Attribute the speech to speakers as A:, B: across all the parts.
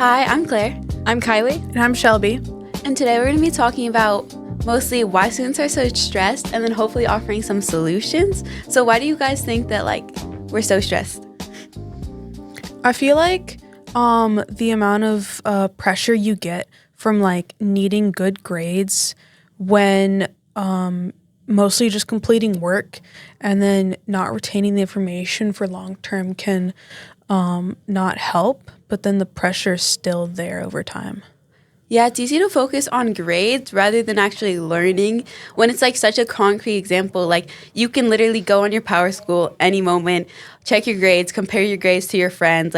A: Hi, I'm Claire,
B: I'm Kylie.
C: And I'm Shelby.
A: and today we're going to be talking about mostly why students are so stressed and then hopefully offering some solutions. So why do you guys think that we're so stressed?
C: I feel like the amount of pressure you get from needing good grades when mostly just completing work and then not retaining the information for long term can not help, but then the pressure is still there over time.
A: Yeah, it's easy to focus on grades rather than actually learning when it's such a concrete example. You can literally go on your Power School any moment, check your grades, compare your grades to your friends.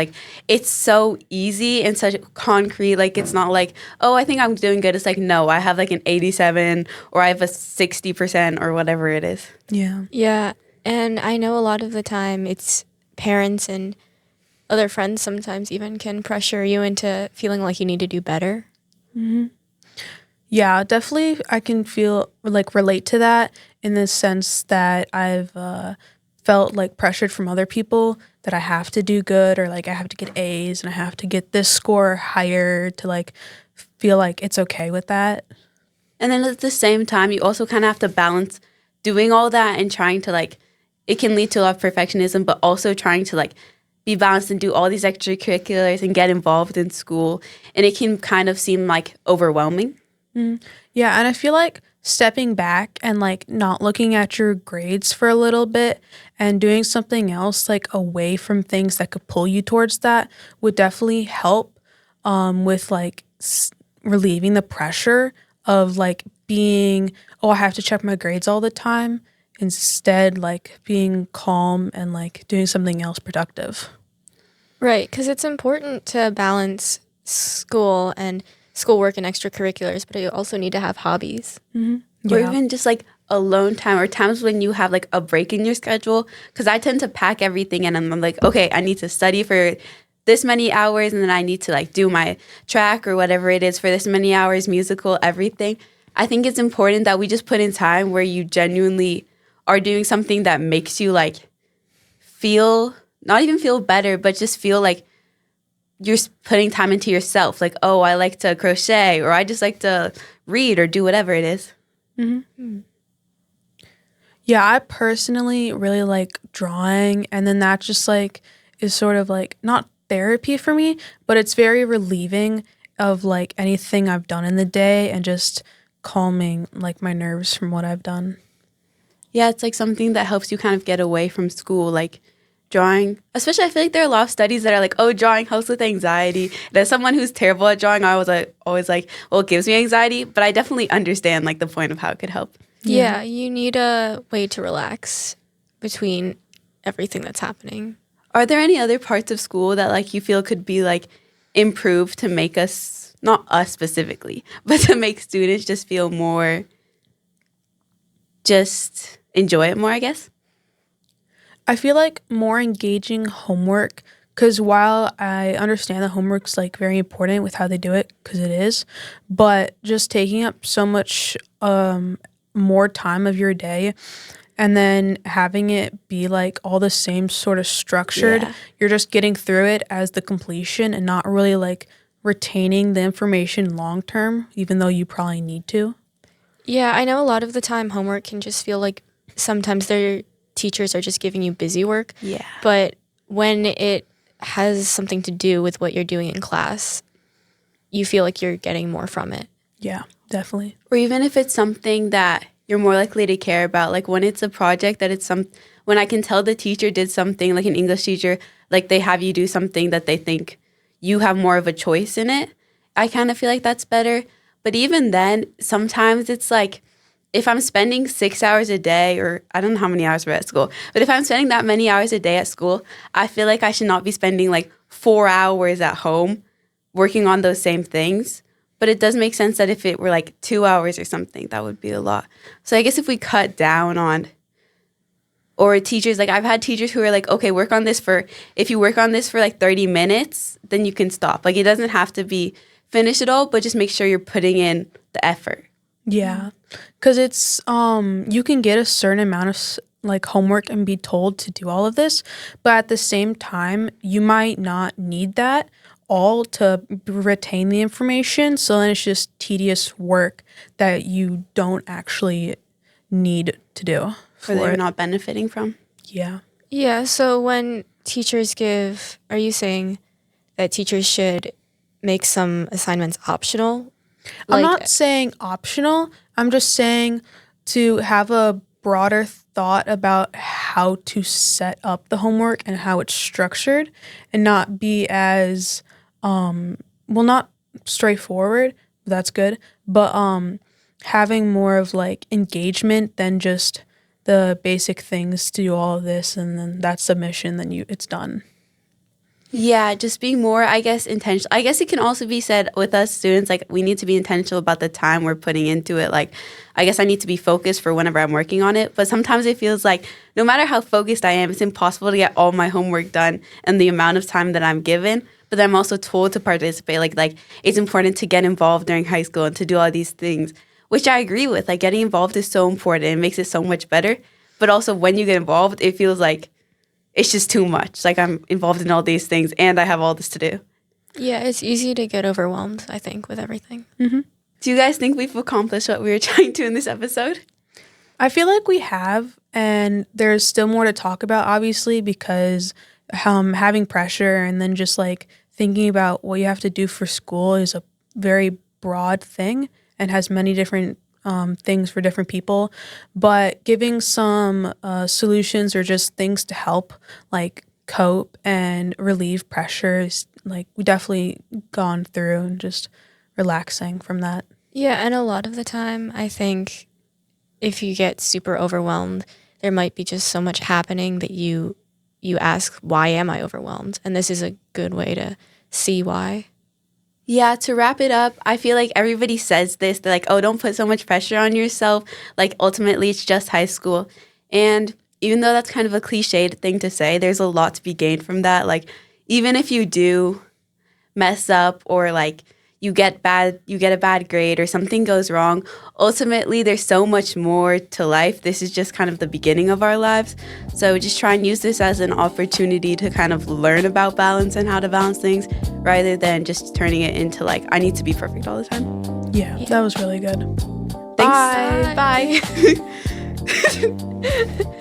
A: It's so easy and such concrete. It's not oh, I think I'm doing good. It's no, I have an 87 or I have a 60% or whatever it is.
C: Yeah.
B: Yeah, and I know a lot of the time it's parents and other friends sometimes even can pressure you into feeling like you need to do better.
C: Mm-hmm. Yeah, definitely. I can feel relate to that in the sense that I've felt pressured from other people that I have to do good or I have to get A's and I have to get this score higher to feel like it's okay with that.
A: And then at the same time, you also kind of have to balance doing all that and trying to it can lead to a lot of perfectionism, but also trying to be balanced and do all these extracurriculars and get involved in school. And it can kind of seem overwhelming.
C: Mm. Yeah, and I feel like stepping back and not looking at your grades for a little bit and doing something else away from things that could pull you towards that would definitely help with relieving the pressure of being, oh, I have to check my grades all the time. Instead, being calm and doing something else productive.
B: Right, because it's important to balance school and schoolwork and extracurriculars, but you also need to have hobbies.
C: Mm-hmm.
A: Or
C: Yeah.
A: even just alone time or times when you have a break in your schedule. Because I tend to pack everything and I'm okay, I need to study for this many hours and then I need to do my track or whatever it is for this many hours, musical, everything. I think it's important that we just put in time where you genuinely are doing something that makes you feel, not even feel better, but just feel you're putting time into yourself. Oh, I like to crochet or I just like to read or do whatever it is.
C: Mm-hmm. Yeah, I personally really like drawing, and then that just is sort of not therapy for me, but it's very relieving of anything I've done in the day and just calming my nerves from what I've done.
A: Yeah, it's something that helps you kind of get away from school, drawing. Especially, I feel there are a lot of studies that are oh, drawing helps with anxiety. And as someone who's terrible at drawing, I was always well, it gives me anxiety. But I definitely understand the point of how it could help.
B: Yeah, you need a way to relax between everything that's happening.
A: Are there any other parts of school that you feel could be improved to make us, not us specifically, but to make students just feel more, just enjoy it more, I guess?
C: I feel more engaging homework, because while I understand that homework's very important with how they do it, because it is, but just taking up so much more time of your day and then having it be all the same sort of structured,
A: Yeah.
C: You're just getting through it as the completion and not really retaining the information long term, even though you probably need to.
B: Yeah, I know a lot of the time homework can just feel sometimes their teachers are just giving you busy work.
A: Yeah.
B: But when it has something to do with what you're doing in class, you feel you're getting more from it.
C: Yeah, definitely.
A: Or even if it's something that you're more likely to care about, when it's a project that when I can tell the teacher did something, an English teacher, they have you do something that they think you have more of a choice in it, I kind of feel that's better. But even then, sometimes it's if I'm spending 6 hours a day, or I don't know how many hours we're at school, but if I'm spending that many hours a day at school, I feel I should not be spending 4 hours at home working on those same things. But it does make sense that if it were 2 hours or something, that would be a lot. So I guess if we cut down on, or teachers, I've had teachers who are okay, if you work on this for 30 minutes, then you can stop. It doesn't have to be finished at all, but just make sure you're putting in the effort.
C: Yeah, because it's you can get a certain amount of homework and be told to do all of this, but at the same time you might not need that, all to retain the information. So then it's just tedious work that you don't actually need to do
A: Or that
C: for
A: you're
C: it.
A: not benefiting from.
C: Yeah.
B: Yeah, so when teachers give, are you saying that teachers should make some assignments optional?
C: I'm
B: Like,
C: not saying optional. I'm just saying to have a broader thought about how to set up the homework and how it's structured and not be as not straightforward. That's good, but having more of like engagement than just the basic things to do all of this and then that submission, then it's done.
A: Yeah, just being more, I guess, intentional. I guess it can also be said with us students, like, we need to be intentional about the time we're putting into it. Like, I guess I need to be focused for whenever I'm working on it. But sometimes it feels like no matter how focused I am, it's impossible to get all my homework done in the amount of time that I'm given. But I'm also told to participate. Like it's important to get involved during high school and to do all these things, which I agree with. Like, getting involved is so important. It makes it so much better. But also when you get involved, it feels like it's just too much. Like, I'm involved in all these things and I have all this to do.
B: yeah, it's easy to get overwhelmed, I think, with everything.
A: Do you guys think we've accomplished what we were trying to in this episode?
C: I feel like we have, and there's still more to talk about, obviously, because having pressure and then just like thinking about what you have to do for school is a very broad thing and has many different things for different people. But giving some solutions or just things to help like cope and relieve pressures, like we definitely gone through and just relaxing from that.
B: Yeah, and a lot of the time, I think if you get super overwhelmed, there might be just so much happening that you ask, why am I overwhelmed? And this is a good way to see why.
A: Yeah, to wrap it up, I feel like everybody says this. They're like, oh, don't put so much pressure on yourself. Like, ultimately, it's just high school. And even though that's kind of a cliched thing to say, there's a lot to be gained from that. Like, even if you do mess up or like you get a bad grade or something goes wrong, ultimately there's so much more to life. This is just kind of the beginning of our lives. So just try and use this as an opportunity to kind of learn about balance and how to balance things rather than just turning it into like, I need to be perfect all the time.
C: Yeah, that was really good.
A: Thanks.
B: Bye.
A: Bye.